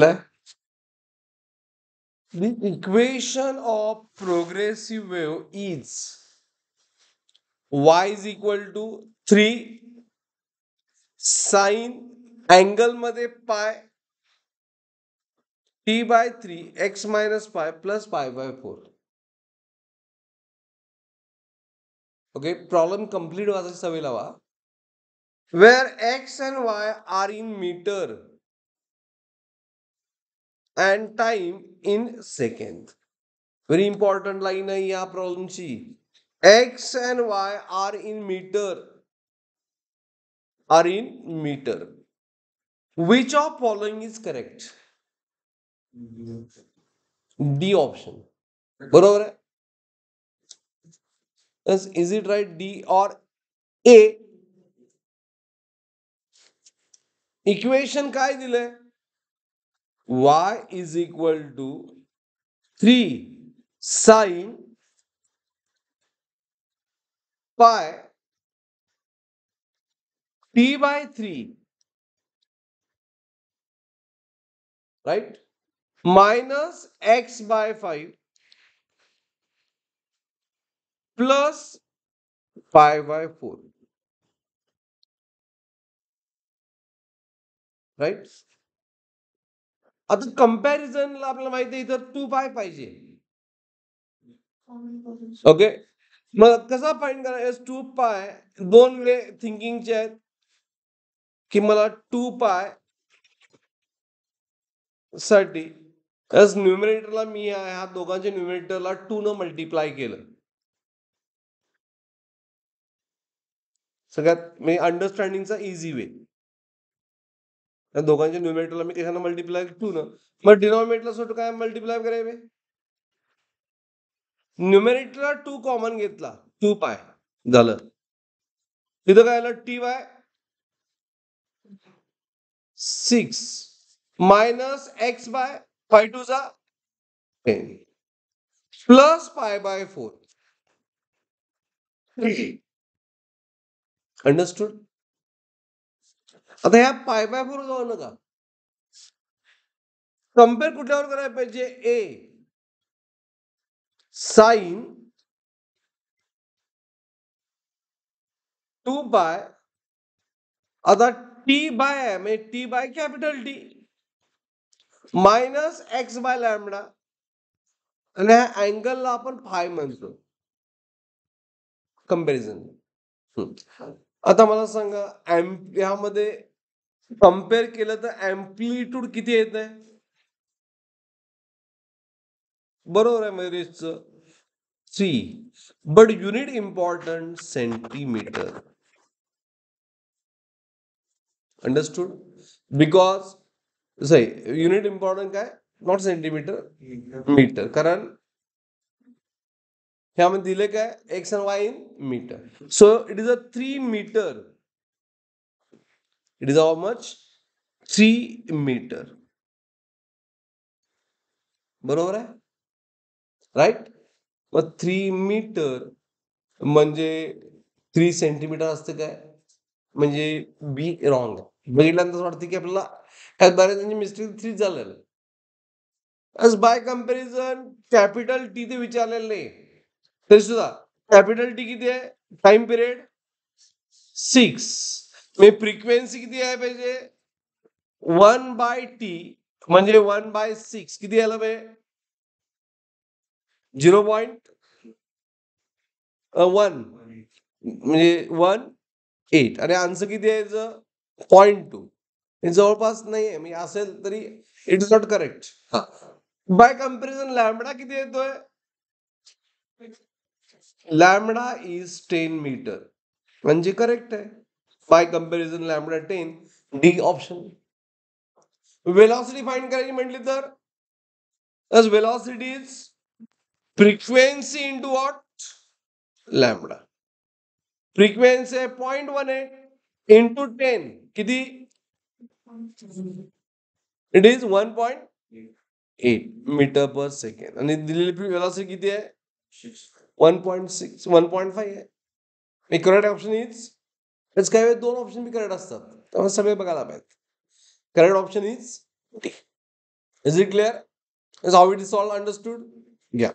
दिलंय the equation of progressive wave is y is equal to 3 sin angle मध्ये पाय t by 3 x minus pi plus pi by 4. Okay problem complete व्हायची सवय लावा. Where x and y are in meter and time in second. Very important line आहे या प्रॉब्लेमची. X and y are in meter. Which of following is correct? D option. बरोबर आहे. Is it right? D or A? Equation काय दिलंय? Y is equal to 3 sin pi t by 3, right? Minus x by 5 plus pi by 4. Right. आता कंपॅरिझनला आपल्याला माहिती आहे इथं 2 पाय पाहिजे. ओके मग कसा फाइंड करायचं? 2 पाय दोन वे थिंकिंगचे आहेत की मला 2 पाय साठी न्यूमरेटरला मी ह्या दोघांच्या न्यूमरेटरला 2 न मल्टिप्लाय केलं. सगळ्यात म्हणजे अंडरस्टँडिंगचा इझी वे. त्या दोघांच्या न्यूमरेटरला मी कशानं मल्टिप्लाय 2 न, मग डिनॉमिनेटरला सोडून काय मल्टिप्लाय करावे? न्यूमरेटरला 2 कॉमन घेतला 2 पाय झालं. तिथं काय आलं? T Y 6 minus X by 5 to जा 10 प्लस पाय बाय 4. अंडरस्टूड. आता ह्या पाय बाय 4 जाऊ नका. कम्पेअर कुठल्यावर करायला पाहिजे? ए साइन 2 बाय आता टी बाय आहे म्हणजे T by capital T minus X by lambda आणि ह्या अँगलला आपण फाय म्हणतो कंपॅरिझन. आता मला सांगा ह्यामध्ये कम्पेअर केलं तर अँप्लिट्यूड किती येत आहे? बरोबर आहे मेरिसचं 3 but unit important centimetre. Understood. Because sorry unit important काय? Not centimetre metre. कारण ह्यामध्ये दिले काय? X and Y in metre. So it is a 3 metre. It is how much? 3 metre. बरोबर आहे राईट. मग 3 मीटर म्हणजे 3 सेंटीमीटर असते काय? म्हणजे बी रॉंग आहे. बघितल्यानंतर वाटतं की आपल्याला ह्यात बऱ्याच मिस्टेक 3 झालेलं. बाय कंपॅरिझन कॅपिटल टी ते विचारलेलं नाही तरी सुद्धा कॅपिटल टी किती आहे? टाइम पिरियड 6 म्हणजे फ्रिक्वेन्सी किती आहे पाहिजे? 1 बाय टी म्हणजे 1 बाय 6 किती यायला पाहिजे? 0.1 म्हणजे 1.8 आणि आन्सर किती यायचं? 0.2. हे जवळपास नाहीये म्हणजे असेल तरी it is not correct. By comparison lambda किती येतोय? लॅमडा इज 10 मीटर म्हणजे करेक्ट आहे. By comparison lambda 10 D option. Velocity find करायची म्हटली तर velocity is frequency into what? Lambda. Frequency आहे 0.18 इंटू 10 किती? It is 1.8 metre per second आणि दिलेली वेलॉसिटी किती आहे? 1.6 1.5 आहे. करेक्ट ऑप्शन इज काही वेळेस 2 ऑप्शन बी करेक्ट असतात त्यामुळे सगळे बघायला पाहिजे. Correct option is D. Is it clear? Is how it is all understood? Yeah.